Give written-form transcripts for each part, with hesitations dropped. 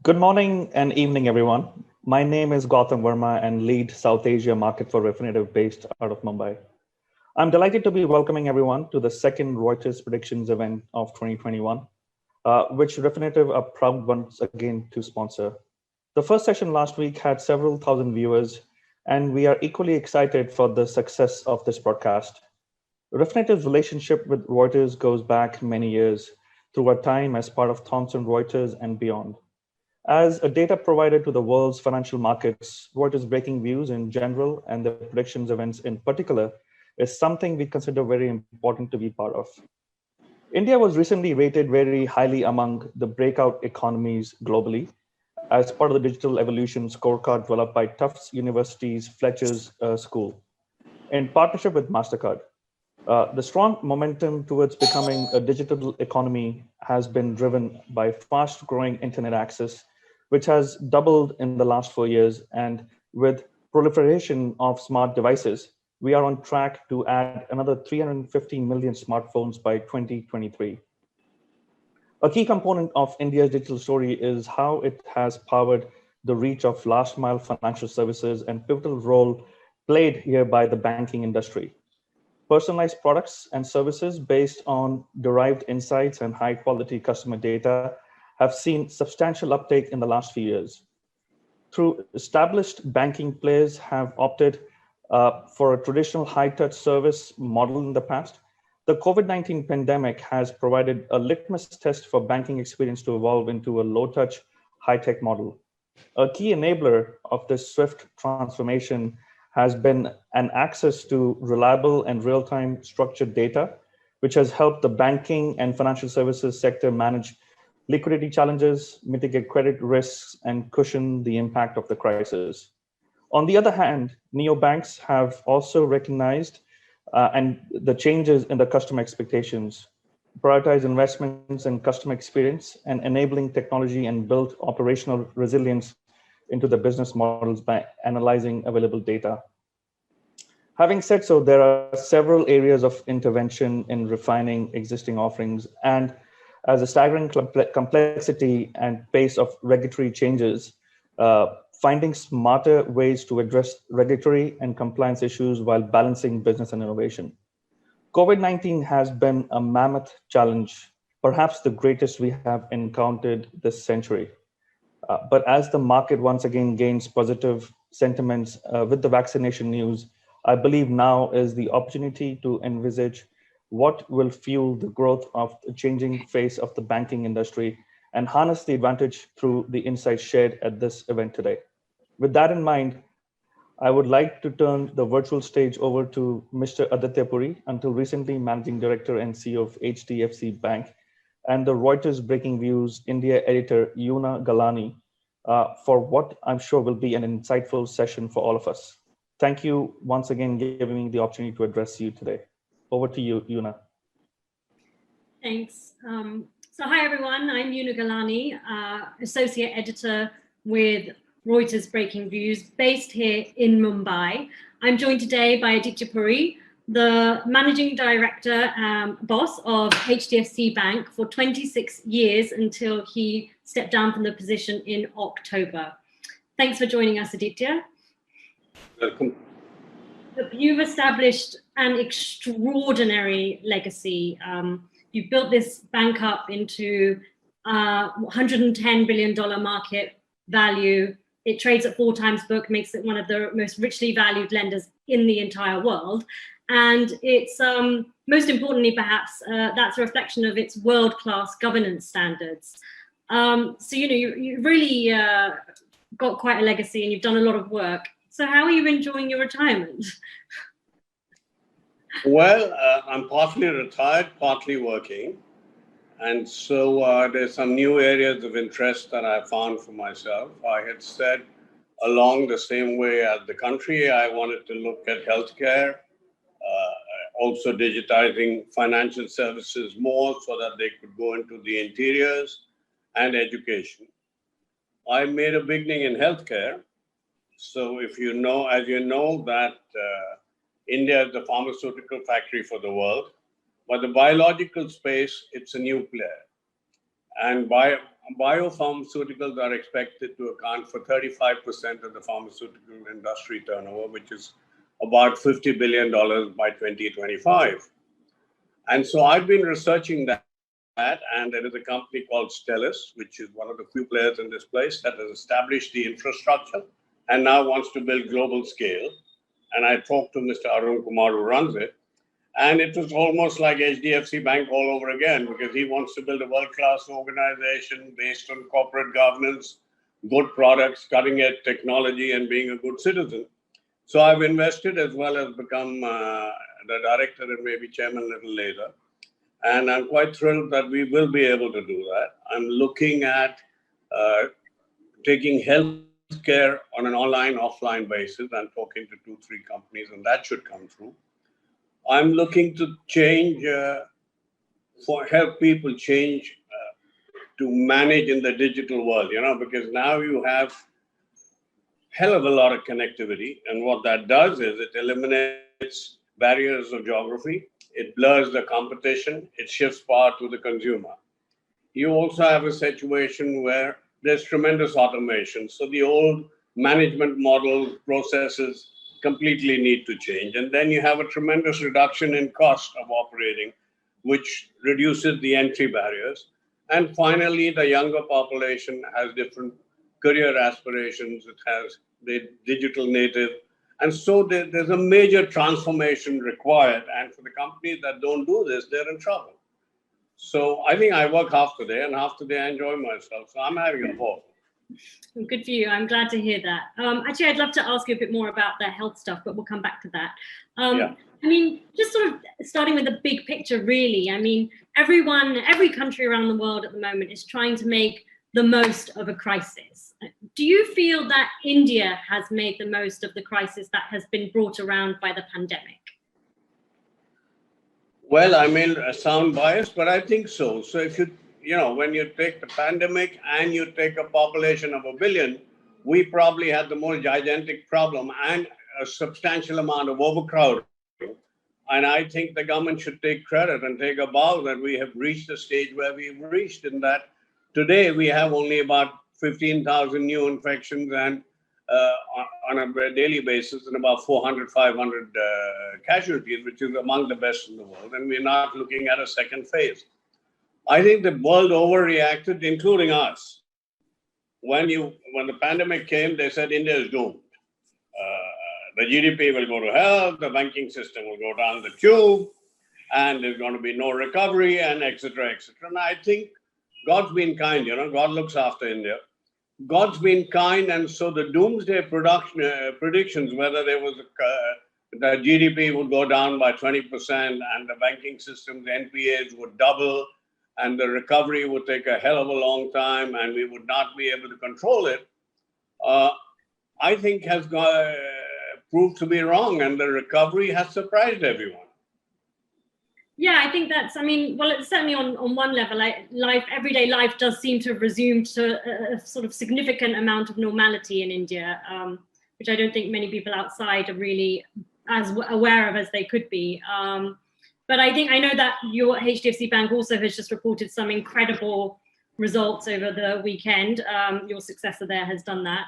Good morning and evening, everyone. My name is Gautam Verma and lead South Asia market for Refinitiv based out of Mumbai. I'm delighted to be welcoming everyone to the second Reuters predictions event of 2021, which Refinitiv are proud once again to sponsor. The first session last week had several thousand viewers, and we are equally excited for the success of this broadcast. Refinitiv's relationship with Reuters goes back many years through our time as part of Thomson Reuters and beyond. As a data provider to the world's financial markets, Reuters Breakingviews in general and the predictions events in particular is something we consider very important to be part of. India was recently rated very highly among the breakout economies globally as part of the digital evolution scorecard developed by Tufts University's Fletcher's School in partnership with MasterCard. The strong momentum towards becoming a digital economy has been driven by fast growing internet access, which has doubled in the last 4 years. And with proliferation of smart devices, we are on track to add another 350 million smartphones by 2023. A key component of India's digital story is how it has powered the reach of last mile financial services and pivotal role played here by the banking industry. Personalized products and services based on derived insights and high quality customer data have seen substantial uptake in the last few years. Through established banking players have opted for a traditional high touch service model in the past, the COVID-19 pandemic has provided a litmus test for banking experience to evolve into a low touch, high tech model. A key enabler of this swift transformation has been an access to reliable and real-time structured data, which has helped the banking and financial services sector manage liquidity challenges, mitigate credit risks, and cushion the impact of the crisis. On the other hand, neobanks have also recognized and the changes in the customer expectations, prioritize investments in customer experience and enabling technology and build operational resilience into the business models by analyzing available data. Having said so, there are several areas of intervention in refining existing offerings, and as a staggering complexity and pace of regulatory changes, finding smarter ways to address regulatory and compliance issues while balancing business and innovation. COVID-19 has been a mammoth challenge, perhaps the greatest we have encountered this century. But as the market once again gains positive sentiments with the vaccination news, I believe now is the opportunity to envisage what will fuel the growth of the changing face of the banking industry and harness the advantage through the insights shared at this event today. With that in mind, I would like to turn the virtual stage over to Mr. Aditya Puri, until recently Managing Director and CEO of HDFC Bank, and the Reuters Breakingviews India editor, Yuna Galani, for what I'm sure will be an insightful session for all of us. Thank you once again giving me the opportunity to address you today. Over to you, Yuna. Thanks. So hi, everyone. I'm Yuna Galani, Associate Editor with Reuters Breakingviews, based here in Mumbai. I'm joined today by Aditya Puri, the Managing Director, boss of HDFC Bank for 26 years until he stepped down from the position in October. Thanks for joining us, Aditya. Welcome. You've established an extraordinary legacy. You've built this bank up into $110 billion market value. It trades at 4 times book, makes it one of the most richly valued lenders in the entire world. And it's, most importantly, perhaps, that's a reflection of its world-class governance standards. So, you really got quite a legacy and you've done a lot of work. So how are you enjoying your retirement? Well, I'm partly retired, partly working. And so there's some new areas of interest that I found for myself. I had said along the same way as the country, I wanted to look at healthcare, also digitizing financial services more so that they could go into the interiors, and education. I made a beginning in healthcare. So if you know, as you know, that India is the pharmaceutical factory for the world, but the biological space, it's a new player. And biopharmaceuticals are expected to account for 35% of the pharmaceutical industry turnover, which is about $50 billion by 2025. And so I've been researching that, and there is a company called Stellis, which is one of the few players in this place that has established the infrastructure and now wants to build global scale. And I talked to Mr. Arun Kumar, who runs it, and it was almost like HDFC Bank all over again, because he wants to build a world-class organization based on corporate governance, good products, cutting-edge technology, and being a good citizen. So I've invested as well as become the director and maybe chairman a little later. And I'm quite thrilled that we will be able to do that. I'm looking at taking healthcare on an online, offline basis. I'm talking to 2-3 companies, and that should come through. I'm looking to change, help people change to manage in the digital world, because now you have hell of a lot of connectivity. And what that does is it eliminates barriers of geography. It blurs the competition. It shifts power to the consumer. You also have a situation where there's tremendous automation. So the old management models, processes completely need to change. And then you have a tremendous reduction in cost of operating, which reduces the entry barriers. And finally, the younger population has different career aspirations. It has the digital native. And so there's a major transformation required. And for the companies that don't do this, they're in trouble. So I think I work half the day and half the day I enjoy myself. So I'm having a ball. Good for you. I'm glad to hear that. Actually, I'd love to ask you a bit more about the health stuff, but we'll come back to that. I mean, just sort of starting with the big picture, really. I mean, every country around the world at the moment is trying to make the most of a crisis. Do you feel that India has made the most of the crisis that has been brought around by the pandemic? Well, I mean, I sound biased, but I think so. So if when you take the pandemic and you take a population of 1 billion, we probably had the most gigantic problem and a substantial amount of overcrowding. And I think the government should take credit and take a bow that we have reached the stage where we've reached, in that today we have only about 15,000 new infections and on a daily basis, and about 400, 500 casualties, which is among the best in the world. And we're not looking at a second phase. I think the world overreacted, including us. When the pandemic came, they said India is doomed. The GDP will go to hell, the banking system will go down the tube, and there's going to be no recovery, and et cetera, et cetera. And I think God's been kind, God looks after India. God's been kind, and so the doomsday predictions, whether there was the GDP would go down by 20% and the banking system's NPAs would double, and the recovery would take a hell of a long time and we would not be able to control it, I think has proved to be wrong, and the recovery has surprised everyone. Yeah, I think it's certainly on one level, everyday life does seem to have resumed to a sort of significant amount of normality in India, which I don't think many people outside are really as aware of as they could be. But I know that your HDFC Bank also has just reported some incredible results over the weekend. Your successor there has done that.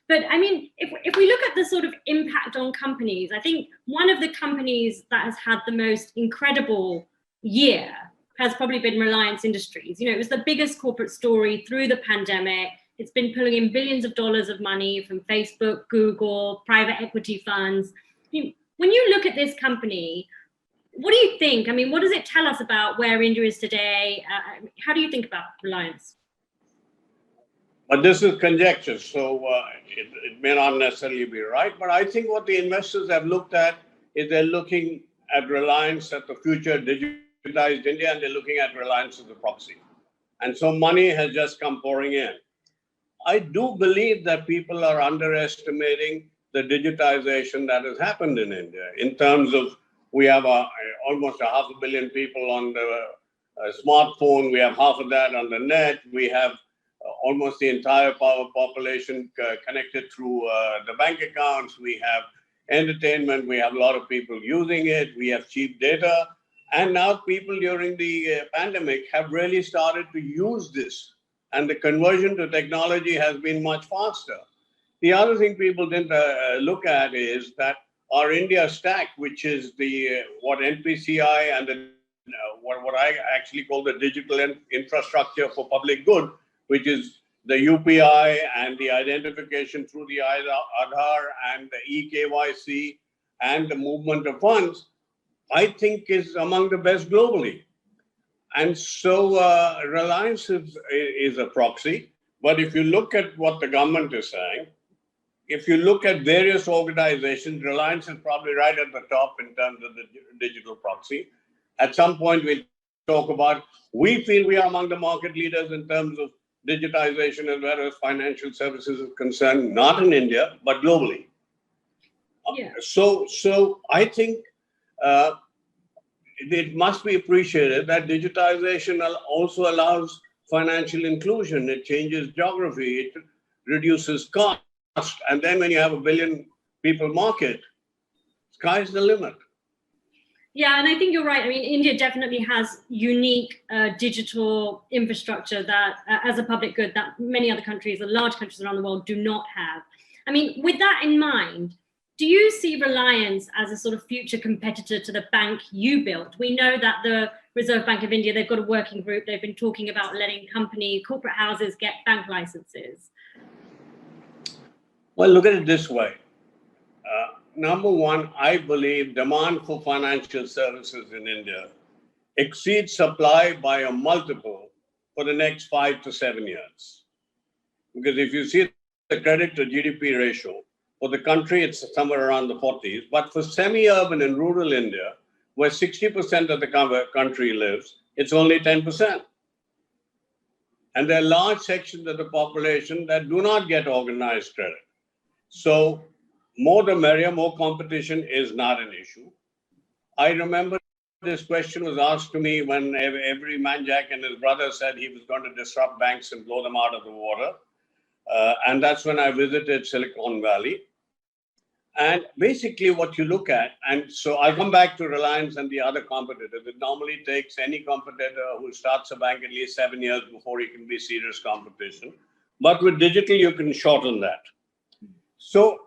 But I mean, if we look at the sort of impact on companies, I think one of the companies that has had the most incredible year has probably been Reliance Industries. It was the biggest corporate story through the pandemic. It's been pulling in billions of dollars of money from Facebook, Google, private equity funds. When you look at this company, what do you think? I mean, what does it tell us about where India is today? How do you think about Reliance? But this is conjecture, so it may not necessarily be right. But I think what the investors have looked at is they're looking at Reliance at the future digitized India, and they're looking at Reliance as a proxy. And so money has just come pouring in. I do believe that people are underestimating the digitization that has happened in India in terms of we have almost 500 million people on the smartphone. We have half of that on the net. We have almost the entire population connected through the bank accounts. We have entertainment. We have a lot of people using it. We have cheap data. And now people during the pandemic have really started to use this and the conversion to technology has been much faster. The other thing people didn't look at is that our India stack, which is the what NPCI and the what I actually call the digital infrastructure for public good, which is the UPI and the identification through the Aadhaar and the eKYC and the movement of funds, I think is among the best globally. And so Reliance is a proxy. But if you look at what the government is saying, if you look at various organizations, Reliance is probably right at the top in terms of the digital proxy. At some point, we'll talk about, we feel we are among the market leaders in terms of digitization as well as financial services is concerned, not in India, but globally. Yeah. So I think it must be appreciated that digitization also allows financial inclusion. It changes geography, it reduces cost. And then when you have a billion people market, sky's the limit. Yeah, and I think you're right. I mean, India definitely has unique digital infrastructure that, as a public good, that many other countries, or large countries around the world, do not have. I mean, with that in mind, do you see Reliance as a sort of future competitor to the bank you built? We know that the Reserve Bank of India, they've got a working group. They've been talking about letting corporate houses get bank licenses. Well, look at it this way. Number one, I believe demand for financial services in India exceeds supply by a multiple for the next 5 to 7 years. Because if you see the credit to GDP ratio, for the country, it's somewhere around the 40s. But for semi-urban and rural India, where 60% of the country lives, it's only 10%. And there are large sections of the population that do not get organized credit. So more the merrier, more competition is not an issue. I remember this question was asked to me when every Manjack and his brother said he was going to disrupt banks and blow them out of the water. And that's when I visited Silicon Valley. And basically what you look at, and so I'll come back to Reliance and the other competitors. It normally takes any competitor who starts a bank at least 7 years before he can be serious competition. But with digital, you can shorten that. So,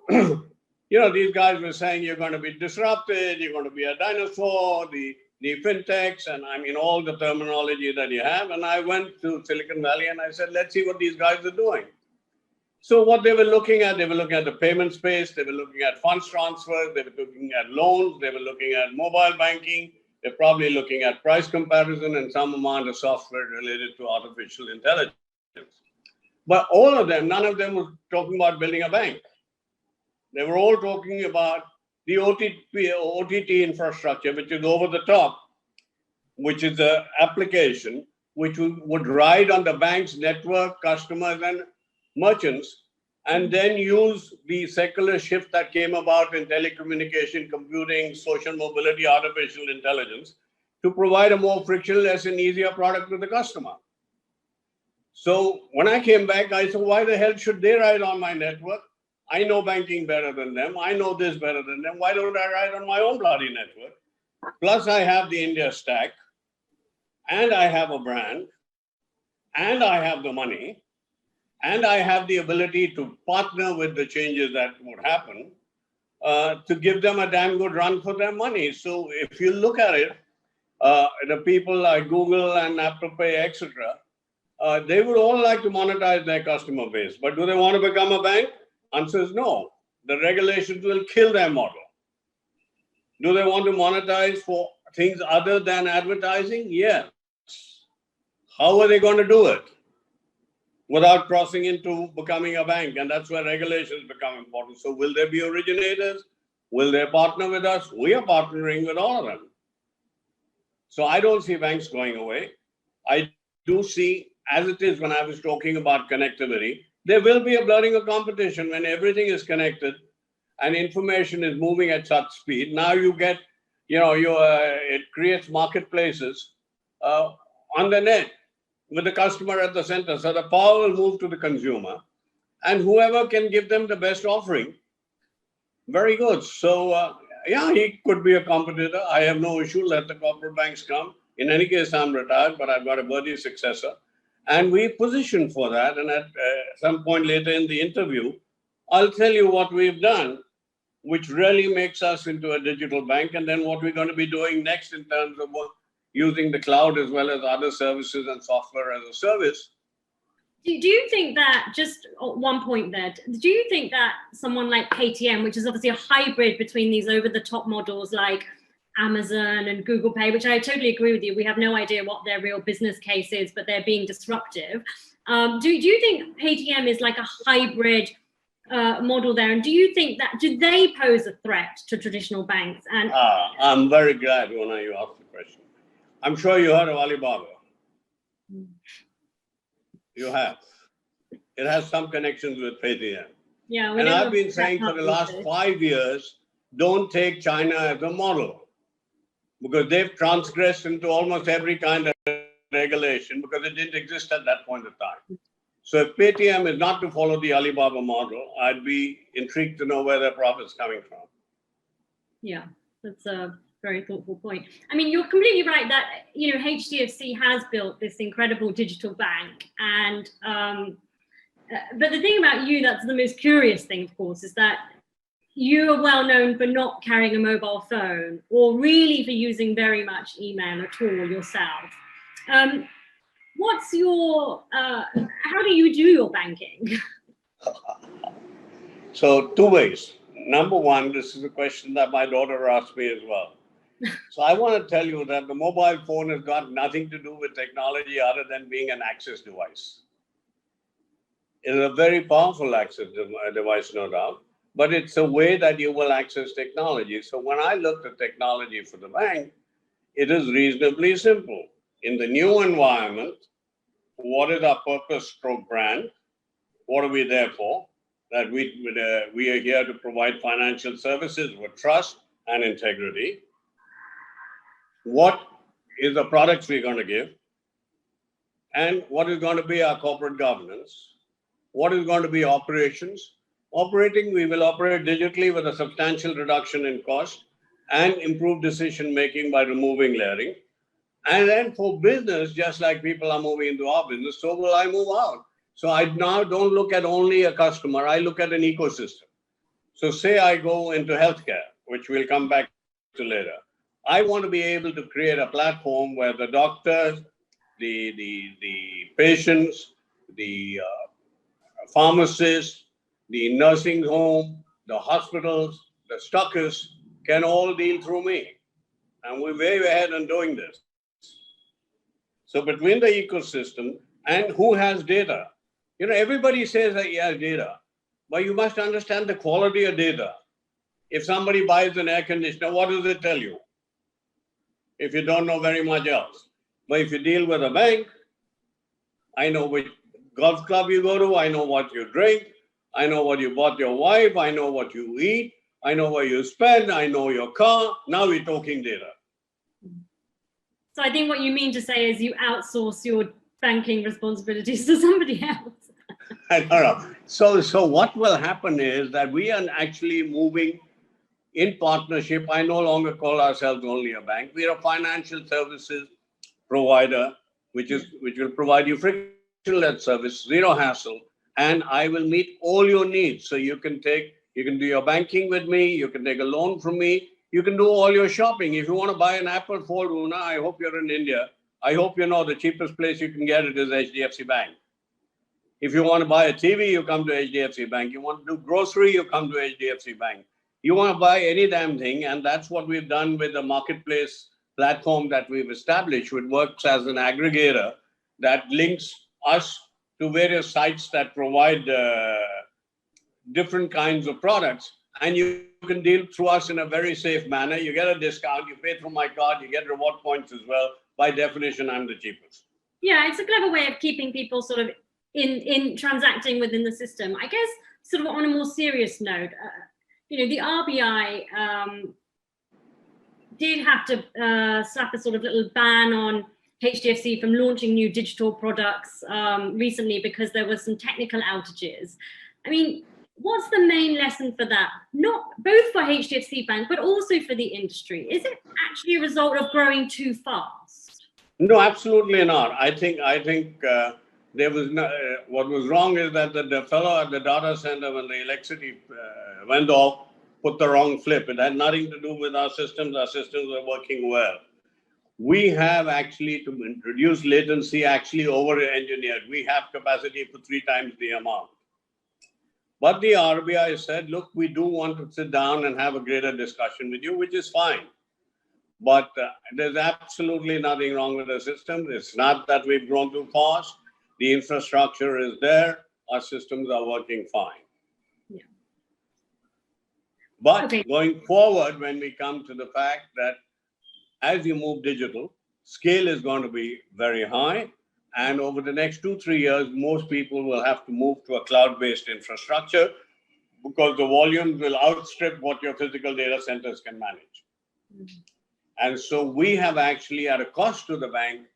these guys were saying you're going to be disrupted, you're going to be a dinosaur, the fintechs, and I mean, all the terminology that you have. And I went to Silicon Valley and I said, let's see what these guys are doing. So what they were looking at the payment space, they were looking at funds transfers, they were looking at loans, they were looking at mobile banking, they're probably looking at price comparison and some amount of software related to artificial intelligence. But all of them, none of them was talking about building a bank. They were all talking about the OTT infrastructure, which is over the top, which is an application which would ride on the bank's network, customers, and merchants, and then use the secular shift that came about in telecommunication, computing, social mobility, artificial intelligence, to provide a more frictionless and easier product to the customer. So when I came back, I said, why the hell should they ride on my network? I know banking better than them. I know this better than them. Why don't I ride on my own bloody network? Plus, I have the India stack, and I have a brand, and I have the money, and I have the ability to partner with the changes that would happen to give them a damn good run for their money. So if you look at it, the people like Google and Apple Pay, etc., they would all like to monetize their customer base. But do they want to become a bank? Answer is no. The regulations will kill their model. Do they want to monetize for things other than advertising? Yes. How are they going to do it without crossing into becoming a bank? And that's where regulations become important. So will there be originators? Will they partner with us? We are partnering with all of them. So I don't see banks going away. I do see, as it is when I was talking about connectivity, there will be a blurring of competition when everything is connected and information is moving at such speed. Now you get, it creates marketplaces on the net with the customer at the center. So the power will move to the consumer, and whoever can give them the best offering, very good. So he could be a competitor. I have no issue. Let the corporate banks come. In any case, I'm retired, but I've got a worthy successor. And we positioned for that. And at some point later in the interview, I'll tell you what we've done, which really makes us into a digital bank, and then what we're going to be doing next in terms of using the cloud as well as other services and software as a service. Do you think that, just one point there, do you think that someone like Paytm, which is obviously a hybrid between these over-the-top models like Amazon and Google Pay, which I totally agree with you, we have no idea what their real business case is, but they're being disruptive. Do you think Paytm is like a hybrid model there? And do you think that, do they pose a threat to traditional banks? And I'm very glad when you asked the question. I'm sure you heard of Alibaba. You have. It has some connections with Paytm. Yeah, and I've been saying for the last 5 years, don't take China as a model, because they've transgressed into almost every kind of regulation because it didn't exist at that point of time. So if Paytm is not to follow the Alibaba model, I'd be intrigued to know where their profit's coming from. Yeah, that's a very thoughtful point. I mean, you're completely right that, you know, HDFC has built this incredible digital bank. And, but the thing about you, that's the most curious thing, of course, is that you are well known for not carrying a mobile phone, or really for using very much email at all yourself. What's your, how do you do your banking? So 2 ways. Number one, this is a question that my daughter asked me as well. So I want to tell you that the mobile phone has got nothing to do with technology other than being an access device. It is a very powerful access device, no doubt, but it's a way that you will access technology. So when I looked at technology for the bank, it is reasonably simple. In the new environment, what is our purpose stroke brand? What are we there for? That we are here to provide financial services with trust and integrity. What is the products we're going to give? And what is going to be our corporate governance? What is going to be operations? Operating, we will operate digitally with a substantial reduction in cost and improve decision-making by removing layering. And then for business, just like people are moving into our business, so will I move out. So I now don't look at only a customer, I look at an ecosystem. So say I go into healthcare, which we'll come back to later. I want to be able to create a platform where the doctors, the patients, the pharmacists, the nursing home, the hospitals, the stockists can all deal through me. And we're way ahead in doing this. So between the ecosystem and who has data, you know, everybody says that he has data, but you must understand the quality of data. If somebody buys an air conditioner, what does it tell you? If you don't know very much else. But if you deal with a bank, I know which golf club you go to, I know what you drink, I know what you bought your wife, I know what you eat, I know where you spend, I know your car. Now we're talking data. So I think what you mean to say is you outsource your banking responsibilities to somebody else. I don't know. So what will happen is that we are actually moving in partnership. I no longer call ourselves only a bank. We are a financial services provider, which will provide you frictionless service, zero hassle, and I will meet all your needs. So you can do your banking with me, you can take a loan from me, you can do all your shopping. If you want to buy an Apple phone, Una, I hope you're in India. I hope you know the cheapest place you can get it is HDFC Bank. If you want to buy a TV, you come to HDFC Bank. You want to do grocery, you come to HDFC Bank. You want to buy any damn thing, and that's what we've done with the marketplace platform that we've established, which works as an aggregator that links us to various sites that provide different kinds of products, and you can deal through us in a very safe manner. You get a discount, you pay through my card, you get reward points as well. By definition, I'm the cheapest. Yeah, it's a clever way of keeping people sort of in transacting within the system. I guess sort of on a more serious note, you know, the RBI did have to slap a sort of little ban on HDFC from launching new digital products recently because there were some technical outages. I mean, what's the main lesson for that? Not both for HDFC Bank, but also for the industry. Is it actually a result of growing too fast? No, absolutely not. I think There was no, what was wrong is that the fellow at the data center, when the electricity went off, put the wrong flip. It had nothing to do with our systems. Our systems were working well. We have actually, to reduce latency, actually over-engineered. We have capacity for 3 times the amount. But the RBI said, look, we do want to sit down and have a greater discussion with you, which is fine. But there's absolutely nothing wrong with the system. It's not that we've grown too fast. The infrastructure is there. Our systems are working fine. Yeah. But going forward, when we come to the fact that as you move digital, scale is going to be very high. And over the next 2-3 years, most people will have to move to a cloud-based infrastructure because the volumes will outstrip what your physical data centers can manage. Mm-hmm. And so we have actually, at a cost to the bank,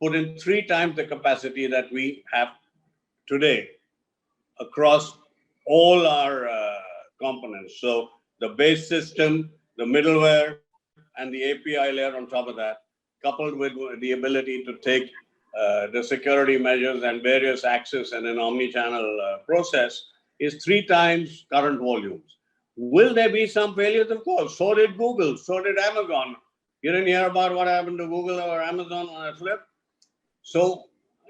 put in 3 times the capacity that we have today across all our components. So the base system, the middleware, and the API layer on top of that, coupled with the ability to take the security measures and various access and an omni-channel process, is 3 times current volumes. Will there be some failures? Of course. So did Google. So did Amazon. You didn't hear about what happened to Google or Amazon on a flip? So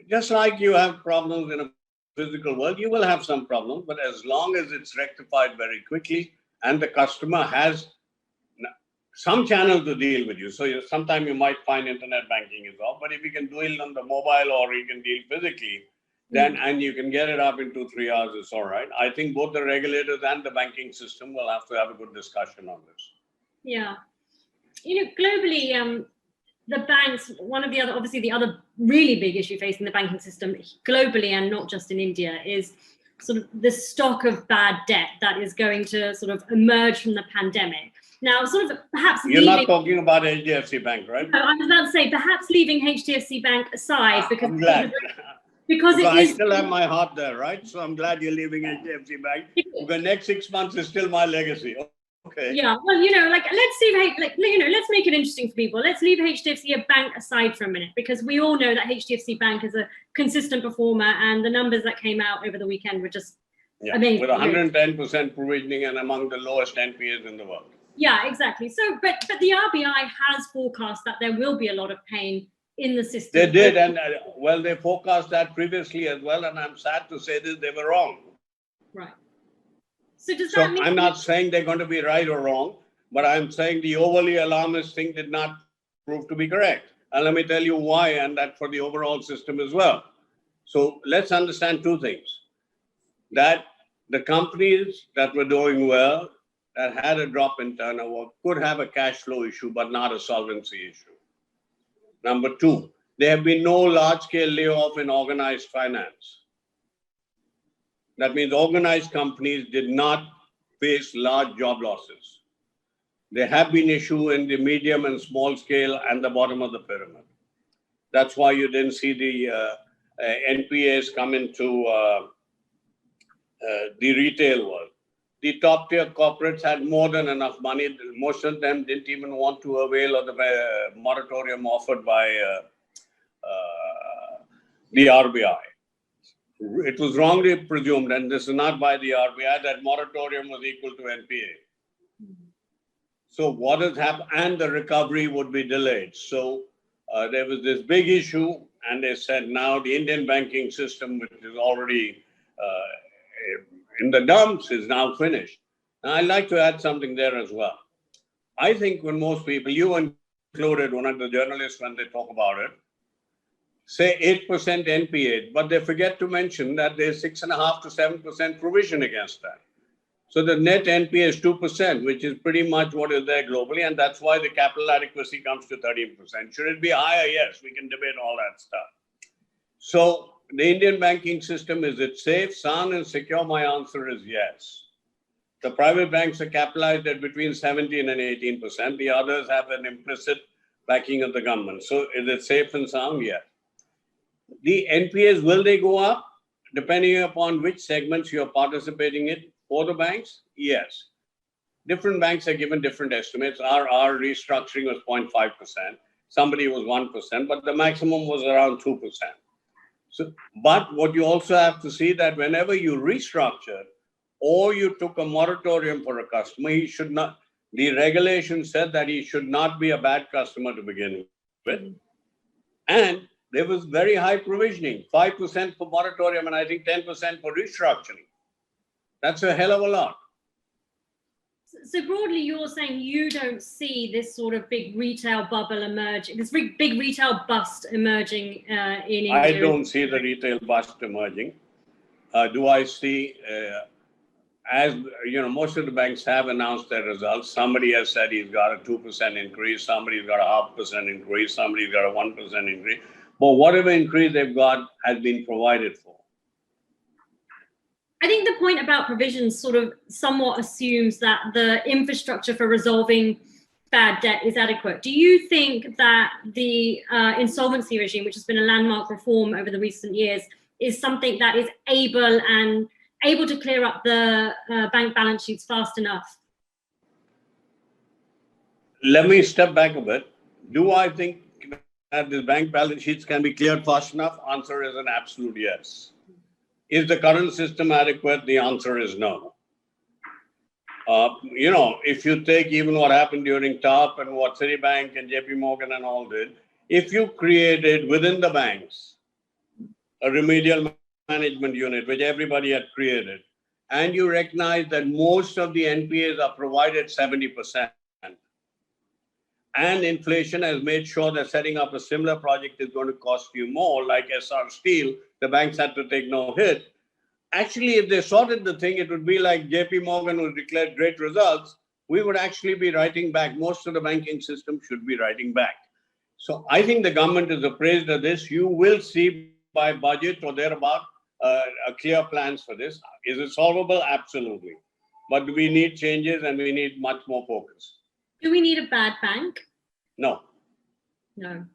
just like you have problems in a physical world, you will have some problems, but as long as it's rectified very quickly and the customer has some channel to deal with you. So sometimes you might find internet banking is off, but if you can do it on the mobile or you can deal physically, then and you can get it up in 2-3 hours, it's all right. I think both the regulators and the banking system will have to have a good discussion on this. Yeah. You know, globally, the banks, one of the other, obviously the other really big issue facing the banking system globally and not just in India is sort of the stock of bad debt that is going to sort of emerge from the pandemic. Now, sort of perhaps You're not talking about HDFC Bank, right? No, I was about to say, perhaps leaving HDFC Bank aside, because I'm glad. because I still have my heart there, right? So I'm glad you're leaving HDFC Bank. The next 6 months is still my legacy. Okay. Yeah, well, you know, like let's make it interesting for people. Let's leave HDFC Bank aside for a minute, because we all know that HDFC Bank is a consistent performer, and the numbers that came out over the weekend were just amazing. With 110% provisioning and among the lowest NPAs in the world. Yeah, exactly. So, but the RBI has forecast that there will be a lot of pain in the system. They did, and well, they forecast that previously as well, and I'm sad to say that they were wrong. Right. So does that mean... I'm not saying they're going to be right or wrong, but I'm saying the overly alarmist thing did not prove to be correct. And let me tell you why, and that for the overall system as well. So let's understand 2 things. That the companies that were doing well, that had a drop in turnover, could have a cash flow issue, but not a solvency issue. Number 2, there have been no large-scale layoff in organized finance. That means organized companies did not face large job losses. There have been issues in the medium and small scale and the bottom of the pyramid. That's why you didn't see the NPAs come into the retail world. The top tier corporates had more than enough money. Most of them didn't even want to avail of the moratorium offered by the RBI. It was wrongly presumed, and this is not by the RBI, that moratorium was equal to NPA. So what has happened, and the recovery would be delayed. So there was this big issue, and they said now the Indian banking system, which is already in the dumps, is now finished. And I'd like to add something there as well. I think when most people, you included, one of the journalists, when they talk about it, say 8% NPA, but they forget to mention that there's 6.5% to 7% provision against that. So the net NPA is 2%, which is pretty much what is there globally, and that's why the capital adequacy comes to 13%. Should it be higher? Yes, we can debate all that stuff. So the Indian banking system, is it safe, sound, and secure? My answer is yes. The private banks are capitalized at between 17% and 18%. The others have an implicit backing of the government. So is it safe and sound? Yes. The NPAs, will they go up? Depending upon which segments you're participating in for the banks? Yes. Different banks are given different estimates. Our restructuring was 0.5%. Somebody was 1%, but the maximum was around 2%. So, but what you also have to see that whenever you restructure or you took a moratorium for a customer, he should not, the regulation said that he should not be a bad customer to begin with. And there was very high provisioning, 5% for moratorium and I think 10% for restructuring. That's a hell of a lot. So broadly, you're saying you don't see this sort of big retail bubble emerging, this big retail bust emerging in India? I don't see the retail bust emerging. Do I see, as you know, most of the banks have announced their results. Somebody has said he's got a 2% increase, somebody's got a 0.5% increase, somebody's got a 1% increase. But whatever increase they've got has been provided for. I think the point about provisions sort of somewhat assumes that the infrastructure for resolving bad debt is adequate. Do you think that the insolvency regime, which has been a landmark reform over the recent years, is something that is able to clear up the bank balance sheets fast enough? Let me step back a bit. Do I think that the bank balance sheets can be cleared fast enough? Answer is an absolute yes. Is the current system adequate? The answer is no. You know, if you take even what happened during TAP and what Citibank and JP Morgan and all did, if you created within the banks a remedial management unit, which everybody had created, and you recognize that most of the NPAs are provided 70%, and inflation has made sure that setting up a similar project is going to cost you more, like SR Steel, the banks had to take no hit. Actually, if they sorted the thing, it would be like JP Morgan who declared great results. We would actually be writing back. Most of the banking system should be writing back. So I think the government is appraised of this. You will see by budget or thereabout a clear plans for this. Is it solvable? Absolutely. But we need changes and we need much more focus. Do we need a bad bank? No. No.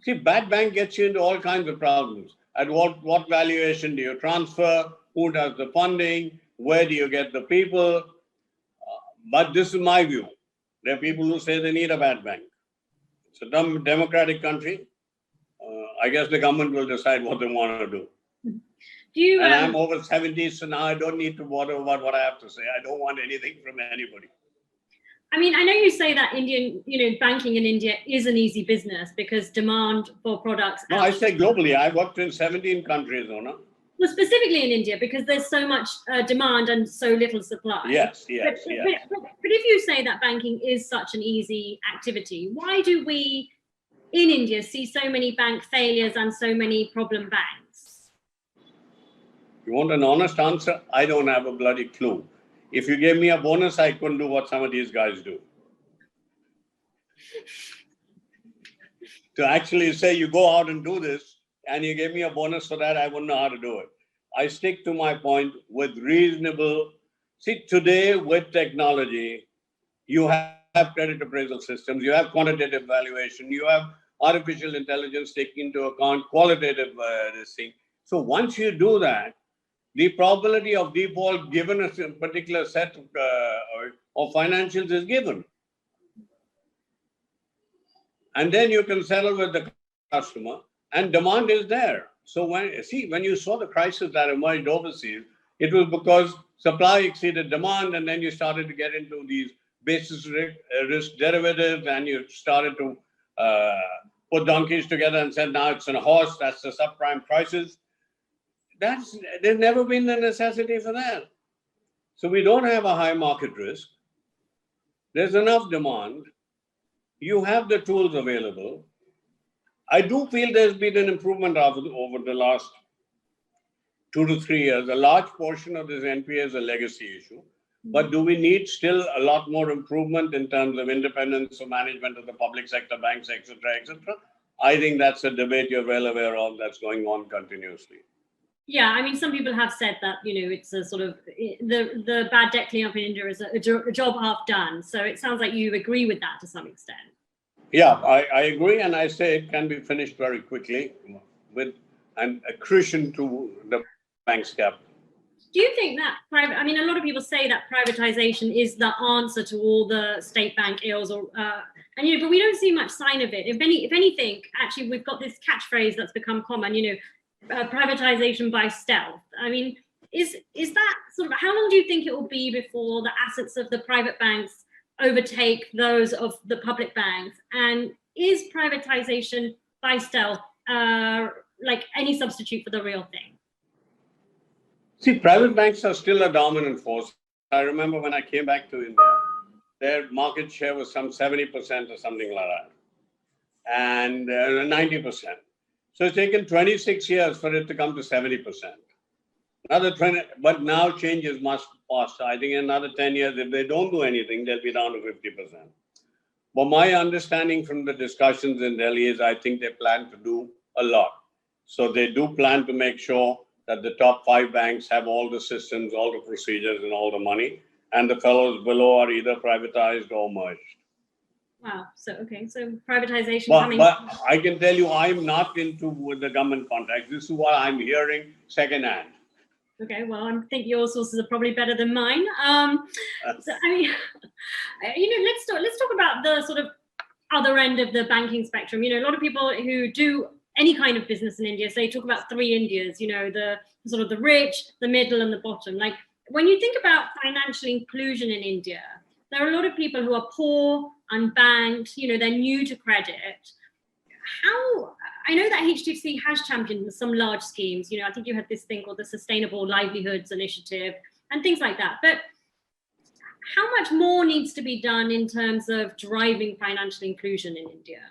See, bad bank gets you into all kinds of problems. At what valuation do you transfer? Who does the funding? Where do you get the people? But this is my view. There are people who say they need a bad bank. It's a democratic country. I guess the government will decide what they want to do. And I'm over 70, so now I don't need to bother about what I have to say. I don't want anything from anybody. I mean, I know you say that banking in India is an easy business because demand for products. No, I say globally. I worked in 17 countries, Ona. Well, specifically in India, because there's so much demand and so little supply. Yes. But if you say that banking is such an easy activity, why do we in India see so many bank failures and so many problem banks? You want an honest answer? I don't have a bloody clue. If you gave me a bonus, I couldn't do what some of these guys do. To actually say you go out and do this, and you gave me a bonus for that, I wouldn't know how to do it. I stick to my point with reasonable. See, today with technology, you have credit appraisal systems, you have quantitative valuation, you have artificial intelligence taking into account qualitative this thing. So once you do that, the probability of default given a particular set of financials is given. And then you can settle with the customer and demand is there. So when you saw the crisis that emerged overseas, it was because supply exceeded demand and then you started to get into these basis risk derivatives and you started to put donkeys together and said, now it's a horse, that's the subprime crisis. There's never been a necessity for that. So we don't have a high market risk. There's enough demand. You have the tools available. I do feel there's been an improvement over the last 2 to 3 years. A large portion of this NPA is a legacy issue. But do we need still a lot more improvement in terms of independence of management of the public sector, banks, etc., etc.? I think that's a debate you're well aware of that's going on continuously. Yeah, I mean, some people have said that, it's a sort of, the bad debt cleanup in India is a job half done. So it sounds like you agree with that to some extent. Yeah, I agree. And I say it can be finished very quickly with an accretion to the bank's capital. Do you think that a lot of people say that privatization is the answer to all the state bank ills, but we don't see much sign of it. If anything, actually, we've got this catchphrase that's become common, privatization by stealth. I mean, is that sort of, how long do you think it will be before the assets of the private banks overtake those of the public banks? And is privatization by stealth like any substitute for the real thing? See, private banks are still a dominant force. I remember when I came back to India, their market share was some 70% or something like that, and 90%. So it's taken 26 years for it to come to 70%. Another 20, but now change is much faster. I think in another 10 years, if they don't do anything, they'll be down to 50%. But my understanding from the discussions in Delhi is I think they plan to do a lot. So they do plan to make sure that the top 5 banks have all the systems, all the procedures, and all the money, and the fellows below are either privatized or merged. Wow. So, okay. So privatization But I can tell you, I'm not into with the government contracts. This is what I'm hearing secondhand. Okay, well, I think your sources are probably better than mine. So, I mean, let's talk about the sort of other end of the banking spectrum. A lot of people who do any kind of business in India say talk about 3 Indias. The sort of the rich, the middle, and the bottom. Like when you think about financial inclusion in India, there are a lot of people who are poor, unbanked. They're new to credit. How, I know that HDFC has championed some large schemes. I think you had this thing called the Sustainable Livelihoods Initiative and things like that. But how much more needs to be done in terms of driving financial inclusion in India?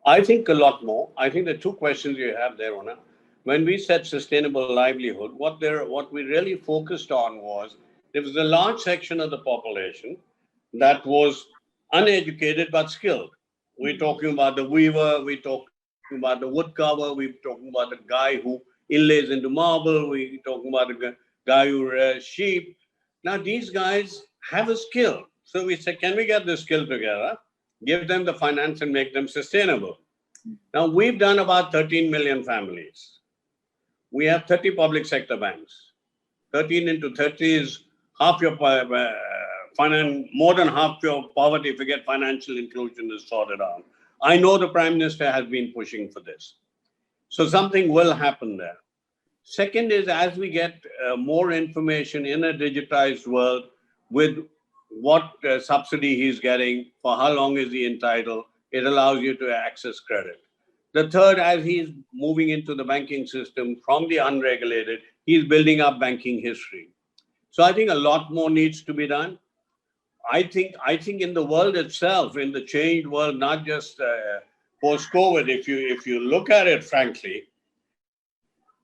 I think a lot more. I think the 2 questions you have there, Ona. When we said sustainable livelihood, what we really focused on was there was a large section of the population that was uneducated but skilled. We're talking about the weaver, we're talking about the woodcarver, we're talking about the guy who inlays into marble, we're talking about the guy who rears sheep. Now, these guys have a skill. So we said, can we get this skill together, give them the finance and make them sustainable? Now, we've done about 13 million families. We have 30 public sector banks. 13 into 30 is half your more than half your poverty if you get financial inclusion is sorted out. I know the Prime Minister has been pushing for this. So something will happen there. Second is as we get more information in a digitized world with what subsidy he's getting, for how long is he entitled, it allows you to access credit. The third, as he's moving into the banking system from the unregulated, he's building up banking history. So I think a lot more needs to be done. I think in the world itself, in the changed world, not just post-COVID, if you look at it frankly,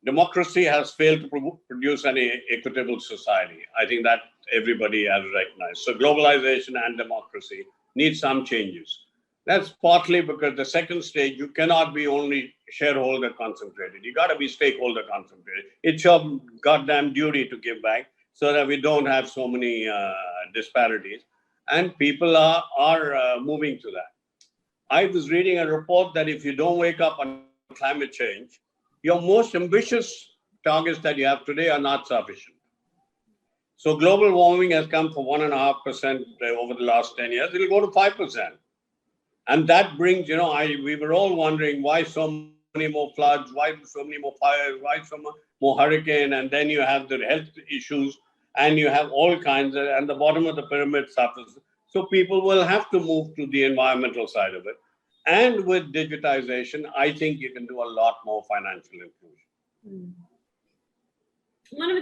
democracy has failed to produce any equitable society. I think that everybody has recognized. So globalization and democracy need some changes. That's partly because the second stage, you cannot be only shareholder concentrated. You got to be stakeholder concentrated. It's your goddamn duty to give back so that we don't have so many disparities. And people are moving to that. I was reading a report that if you don't wake up on climate change, your most ambitious targets that you have today are not sufficient. So global warming has come from 1.5% over the last 10 years. It'll go to 5%. And that brings, we were all wondering why so many more floods, why so many more fires, why so much more hurricane, and then you have the health issues, and you have all kinds of, and the bottom of the pyramid suffers. So people will have to move to the environmental side of it. And with digitization, I think you can do a lot more financial inclusion. One of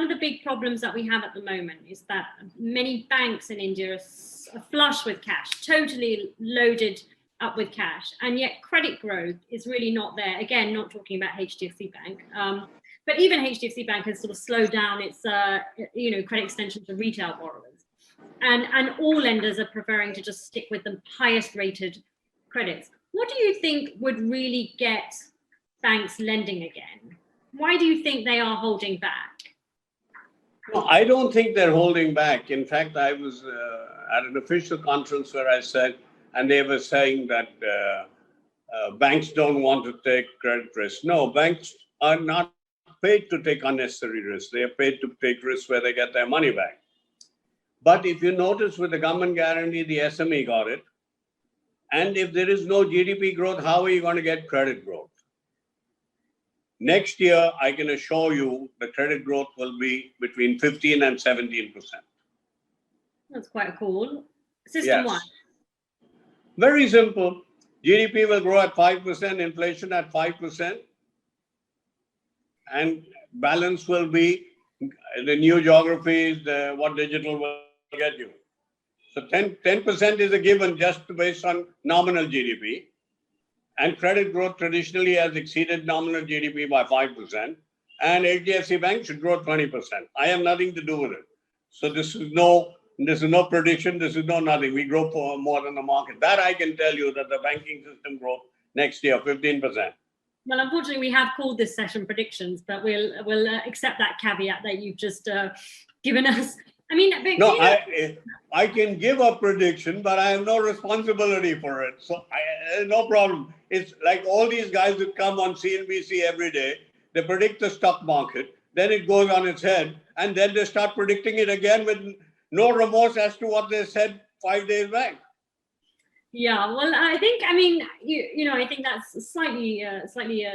the big problems that we have at the moment is that many banks in India are flush with cash, totally loaded up with cash, and yet credit growth is really not there. Again, not talking about HDFC Bank, but even HDFC Bank has sort of slowed down its credit extension to retail borrowers, and all lenders are preferring to just stick with the highest rated credits. What do you think would really get banks lending again? Why do you think they are holding back? No, I don't think they're holding back. In fact, I was at an official conference where I said, and they were saying that banks don't want to take credit risk. No, banks are not paid to take unnecessary risks. They are paid to take risks where they get their money back. But if you notice with the government guarantee, the SME got it. And if there is no GDP growth, how are you going to get credit growth? Next year, I can assure you the credit growth will be between 15 and 17%. That's quite cool. System Yes. one. Very simple. GDP will grow at 5%, inflation at 5%, and balance will be the new geographies, what digital will get you. So 10% is a given just based on nominal GDP. And credit growth traditionally has exceeded nominal GDP by 5%. And HDFC Bank should grow 20%. I have nothing to do with it. So this is no prediction. This is no nothing. We grow more than the market. That I can tell you that the banking system growth next year, 15%. Well, unfortunately, we have called this session predictions, but we'll accept that caveat that you've just given us. I mean, no, I can give a prediction, but I have no responsibility for it. So no problem. It's like all these guys that come on CNBC every day, they predict the stock market, then it goes on its head, and then they start predicting it again with no remorse as to what they said 5 days back. Yeah, well, I think, I mean, I think that's a slightly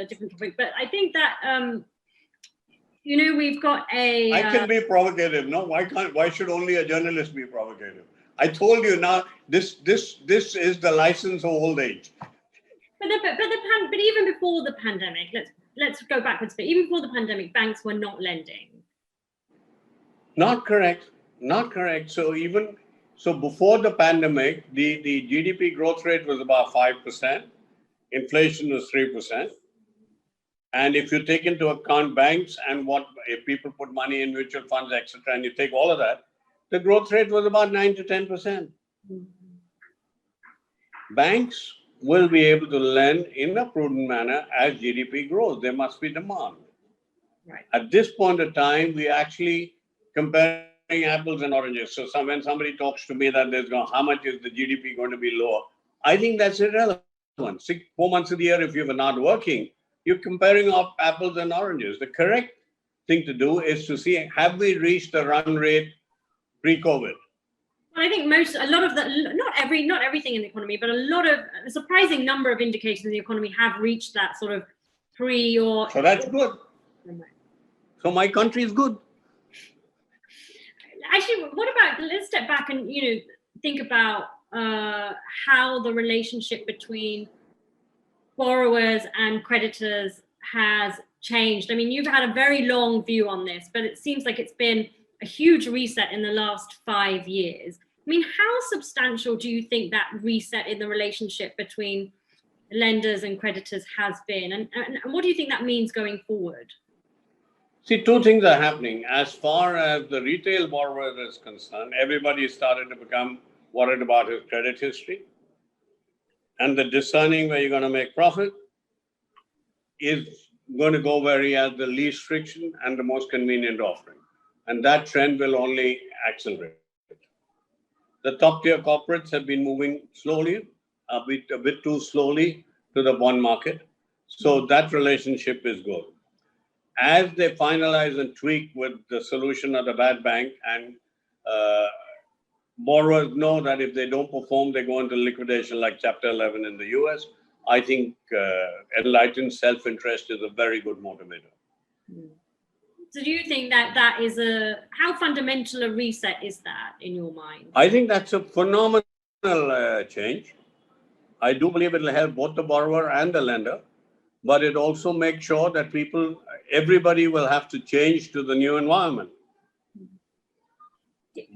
different topic, but I think that, we've got a... I can be provocative, no? Why should only a journalist be provocative? I told you now, this is the license of old age. But even before the pandemic, let's go backwards a bit. Even before the pandemic, banks were not lending. Not correct. So before the pandemic, the GDP growth rate was about 5%. Inflation was 3%. And if you take into account banks and if people put money in mutual funds, etc., and you take all of that, the growth rate was about 9 to 10%. Mm-hmm. Banks will be able to lend in a prudent manner as GDP grows. There must be demand. Right. At this point of time, we actually comparing apples and oranges. So when somebody talks to me that how much is the GDP going to be lower, I think that's irrelevant. 4 months of the year, if you're not working, you're comparing up apples and oranges. The correct thing to do is to see, have we reached the run rate pre-COVID? Well, I think not everything in the economy, but a surprising number of indicators in the economy have reached that sort of So that's good. So my country is good. Actually, let's step back and, think about how the relationship between borrowers and creditors has changed. I mean, you've had a very long view on this, but it seems like it's been a huge reset in the last 5 years. I mean, how substantial do you think that reset in the relationship between lenders and creditors has been? And what do you think that means going forward? See, two things are happening. As far as the retail borrower is concerned, everybody started to become worried about his credit history. And the discerning where you're going to make profit is going to go where he has the least friction and the most convenient offering. And that trend will only accelerate. The top tier corporates have been moving slowly, a bit too slowly to the bond market. So that relationship is good. As they finalize and tweak with the solution of the bad bank, and borrowers know that if they don't perform, they go into liquidation like Chapter 11 in the US, I think enlightened self-interest is a very good motivator. So do you think that is how fundamental a reset is that in your mind? I think that's a phenomenal change. I do believe it will help both the borrower and the lender, but it also makes sure that everybody will have to change to the new environment.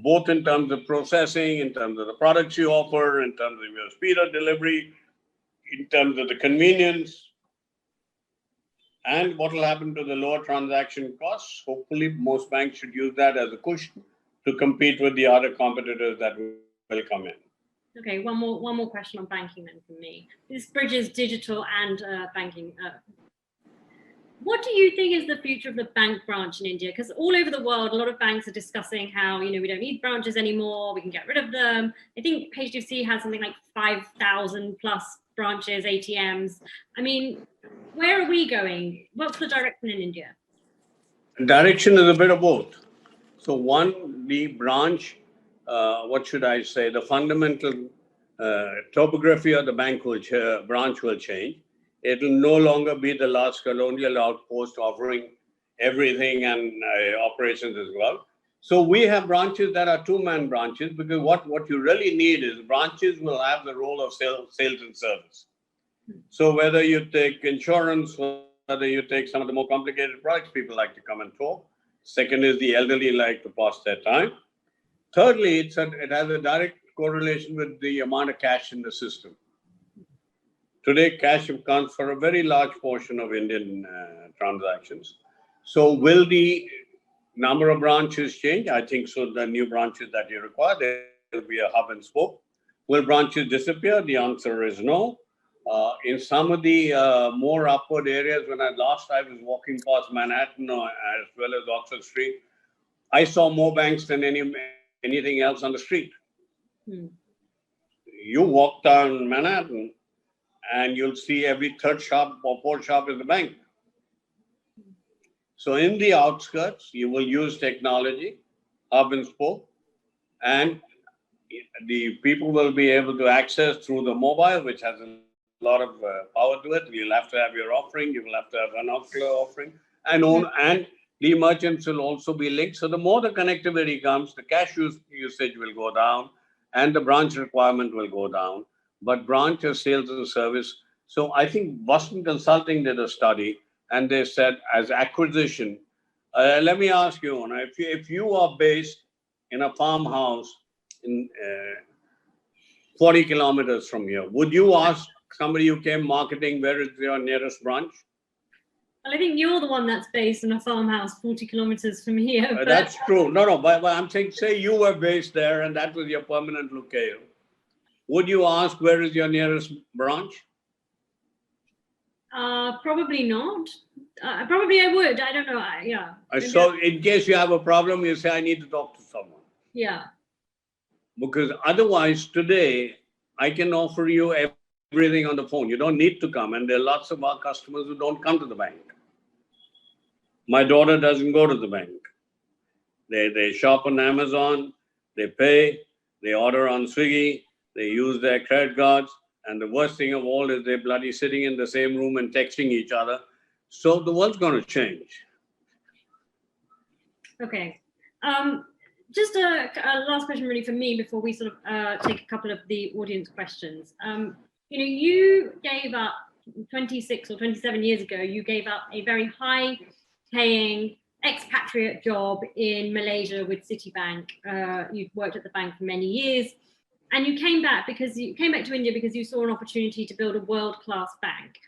Both in terms of processing, in terms of the products you offer, in terms of your speed of delivery, in terms of the convenience, and what will happen to the lower transaction costs. Hopefully, most banks should use that as a cushion to compete with the other competitors that will come in. Okay, one more question on banking then from me. This bridges digital and banking. What do you think is the future of the bank branch in India? Because all over the world, a lot of banks are discussing how, we don't need branches anymore, we can get rid of them. I think HDFC has something like 5,000 plus branches, ATMs. I mean, where are we going? What's the direction in India? Direction is a bit of both. So one, the branch, the fundamental topography of the branch will change. It will no longer be the last colonial outpost offering everything and operations as well. So we have branches that are two-man branches, because what you really need is branches will have the role of sales and service. So whether you take insurance, whether you take some of the more complicated products, people like to come and talk. Second is the elderly like to pass their time. Thirdly, it has a direct correlation with the amount of cash in the system. Today, cash accounts for a very large portion of Indian transactions. So will the number of branches change? I think so. The new branches that you require, there will be a hub and spoke. Will branches disappear? The answer is no. In some of the more upward areas, when I was walking past Manhattan as well as Oxford Street, I saw more banks than anything else on the street. You walk down Manhattan and you'll see every third shop or fourth shop is a bank. So in the outskirts, you will use technology, hub and spoke, and the people will be able to access through the mobile, which has a lot of power to it. You'll have to have your offering, you will have to have an offering, and the merchants will also be linked. So the more the connectivity comes, the cash usage will go down and the branch requirement will go down. But branch is sales and service. So I think Boston Consulting did a study and they said as acquisition, let me ask you, if you are based in a farmhouse in 40 kilometers from here, would you ask somebody who came marketing, where is your nearest branch? Well, I think you're the one that's based in a farmhouse 40 kilometers from here. But... That's true. No, but I'm saying, say you were based there and that was your permanent locale. Would you ask, where is your nearest branch? Probably not. Probably I would. I don't know. Yeah. So in case you have a problem, you say, I need to talk to someone. Yeah. Because otherwise today, I can offer you everything on the phone. You don't need to come. And there are lots of our customers who don't come to the bank. My daughter doesn't go to the bank. They shop on Amazon, they pay, they order on Swiggy, they use their credit cards. And the worst thing of all is they're bloody sitting in the same room and texting each other. So the world's going to change. Okay. Just a last question really for me before we sort of take a couple of the audience questions. You gave up 26 or 27 years ago, you gave up a very high paying expatriate job in Malaysia with Citibank. You've worked at the bank for many years. And you came back to India because you saw an opportunity to build a world-class bank.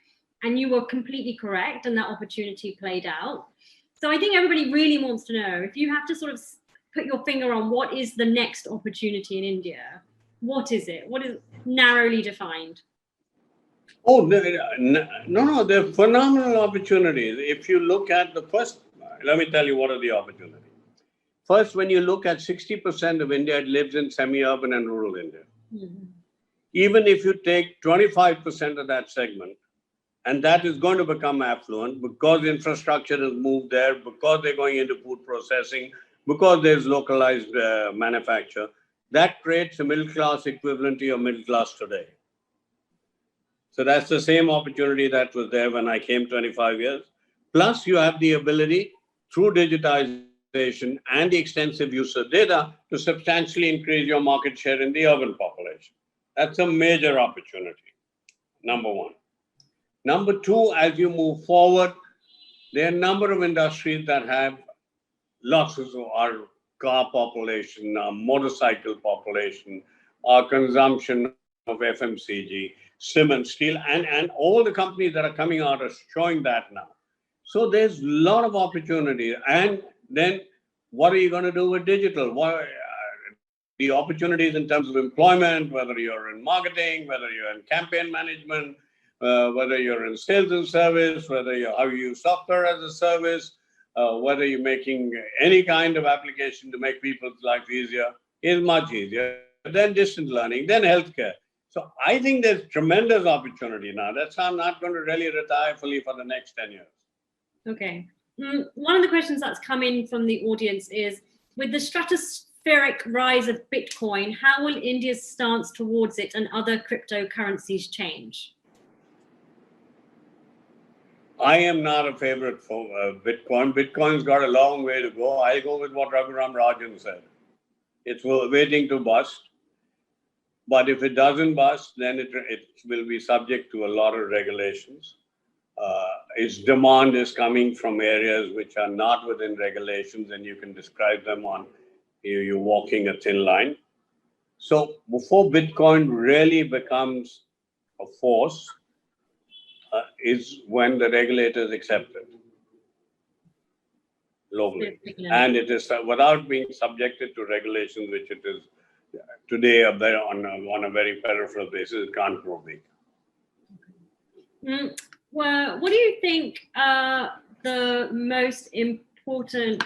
And you were completely correct, and that opportunity played out. So I think everybody really wants to know, if you have to sort of put your finger on what is the next opportunity in India, what is it? What is narrowly defined? Oh, no, they're phenomenal opportunities. If you look at the first, let me tell you what are the opportunities. First, when you look at 60% of India, it lives in semi-urban and rural India. Mm-hmm. Even if you take 25% of that segment, and that is going to become affluent because infrastructure has moved there, because they're going into food processing, because there's localized manufacture, that creates a middle class equivalent to your middle class today. So that's the same opportunity that was there when I came 25 years. Plus, you have the ability through digitization and the extensive use of data to substantially increase your market share in the urban population. That's a major opportunity, number one. Number two, as you move forward, there are a number of industries that have lots of our car population, our motorcycle population, our consumption of FMCG, cement, steel, and all the companies that are coming out are showing that now. So there's a lot of opportunity. And then what are you going to do with digital? The opportunities in terms of employment, whether you're in marketing, whether you're in campaign management, whether you're in sales and service, whether how you use software as a service, whether you're making any kind of application to make people's life easier, is much easier. Then distance learning, then healthcare. So I think there's tremendous opportunity now. That's why I'm not going to really retire fully for the next 10 years. Okay. One of the questions that's come in from the audience is, with the stratospheric rise of Bitcoin, how will India's stance towards it and other cryptocurrencies change? I am not a favorite for Bitcoin. Bitcoin's got a long way to go. I go with what Raghuram Rajan said. It's waiting to bust. But if it doesn't bust, then it will be subject to a lot of regulations. Its demand is coming from areas which are not within regulations, and you can describe them on you walking a thin line. So before Bitcoin really becomes a force, is when the regulators accept it globally. And it is without being subjected to regulations, which it is today on a very peripheral basis, it can't grow big. Well, what do you think the most important,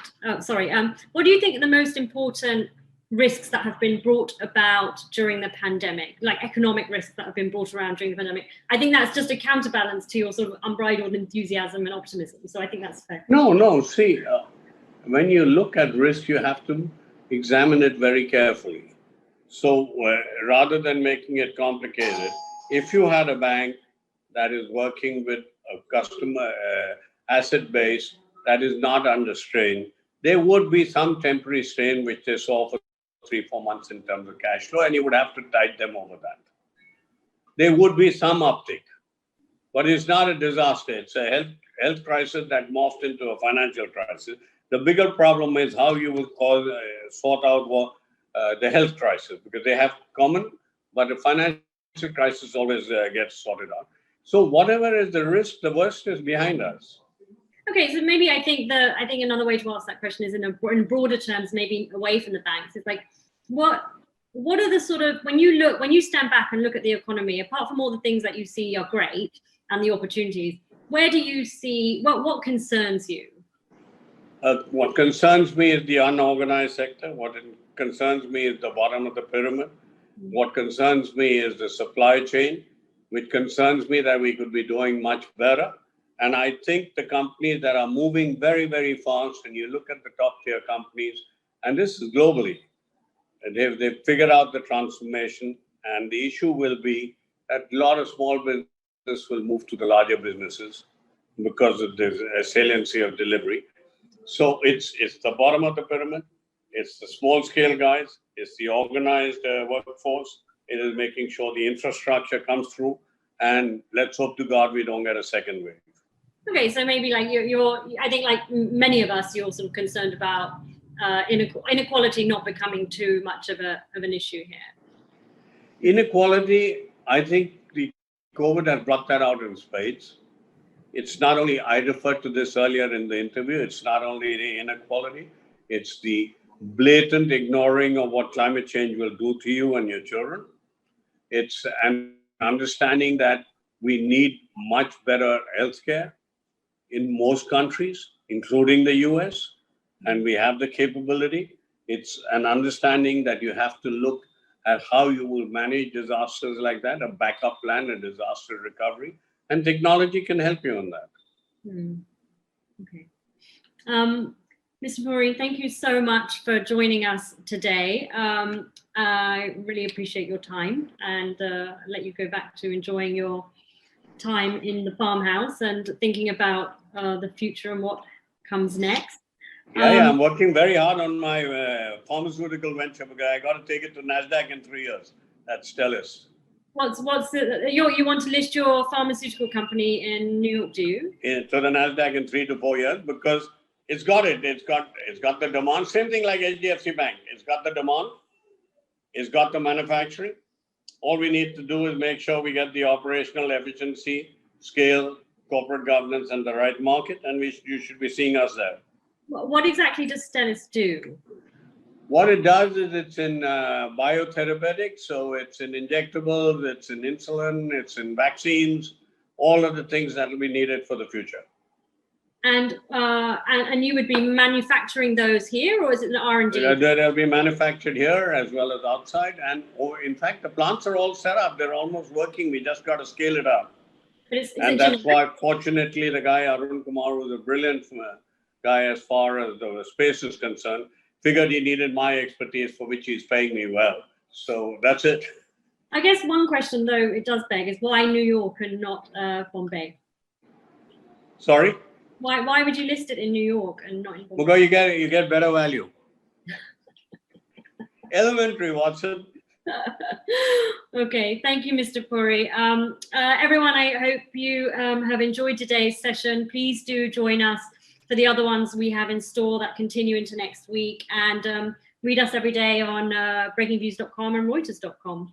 what do you think are the most important risks that have been brought about during the pandemic, like economic risks that have been brought around during the pandemic? I think that's just a counterbalance to your sort of unbridled enthusiasm and optimism. So I think that's fair. No, see, when you look at risk, you have to examine it very carefully. So rather than making it complicated, if you had a bank that is working with a customer asset base that is not under strain, there would be some temporary strain which they saw for 3-4 months in terms of cash flow, and you would have to tide them over that. There would be some uptick, but it's not a disaster. It's a health crisis that morphed into a financial crisis. The bigger problem is how you will sort out the health crisis, because they have common, but the financial crisis always gets sorted out. So whatever is the risk, the worst is behind us. Okay, so maybe I think another way to ask that question is in broader terms, maybe away from the banks. It's like, what are the sort of, when you stand back and look at the economy, apart from all the things that you see are great and the opportunities, where do you see, what concerns you? What concerns me is the unorganized sector. What concerns me is the bottom of the pyramid. What concerns me is the supply chain, which concerns me that we could be doing much better. And I think the companies that are moving very, very fast, and you look at the top tier companies, and this is globally, they've figured out the transformation, and the issue will be that a lot of small business will move to the larger businesses because of the saliency of delivery. So it's the bottom of the pyramid, it's the small scale guys, it's the organized workforce, it is making sure the infrastructure comes through, and let's hope to God we don't get a second wave. Okay, so maybe like I think like many of us, you're sort of concerned about inequality not becoming too much of an issue here. Inequality, I think the COVID has brought that out in spades. It's not only, I referred to this earlier in the interview, it's not only the inequality, it's the blatant ignoring of what climate change will do to you and your children. It's an understanding that we need much better healthcare in most countries, including the US, and we have the capability. It's an understanding that you have to look at how you will manage disasters like that, a backup plan, a disaster recovery, and technology can help you on that. Okay. Mr. Puri, thank you so much for joining us today. I really appreciate your time, and let you go back to enjoying your time in the farmhouse and thinking about the future and what comes next. Yeah, I'm working very hard on my pharmaceutical venture, because I got to take it to NASDAQ in 3 years. That's Stellis. You want to list your pharmaceutical company in New York, do you? To the NASDAQ in 3 to 4 years, because it's got the demand. Same thing like HDFC Bank. It's got the demand. It's got the manufacturing. All we need to do is make sure we get the operational efficiency, scale, corporate governance, and the right market, and you should be seeing us there. What exactly does Stellis do? What it does is it's in biotherapeutics, so it's in injectables, it's in insulin, it's in vaccines, all of the things that will be needed for the future. And you would be manufacturing those here, or is it an R&D? They'll be manufactured here as well as outside, and in fact, the plants are all set up. They're almost working. We just got to scale it up. And that's why, fortunately, the guy Arun Kumar, who's a brilliant guy as far as the space is concerned, figured he needed my expertise, for which he's paying me well. So that's it. I guess one question, though, it does beg, is why New York and not Bombay? Sorry? Why would you list it in New York and not in Bombay? Because you get better value. Elementary, Watson. Okay, thank you, Mr. Puri. Everyone, I hope you have enjoyed today's session. Please do join us for the other ones we have in store that continue into next week, and read us every day on breakingviews.com and reuters.com.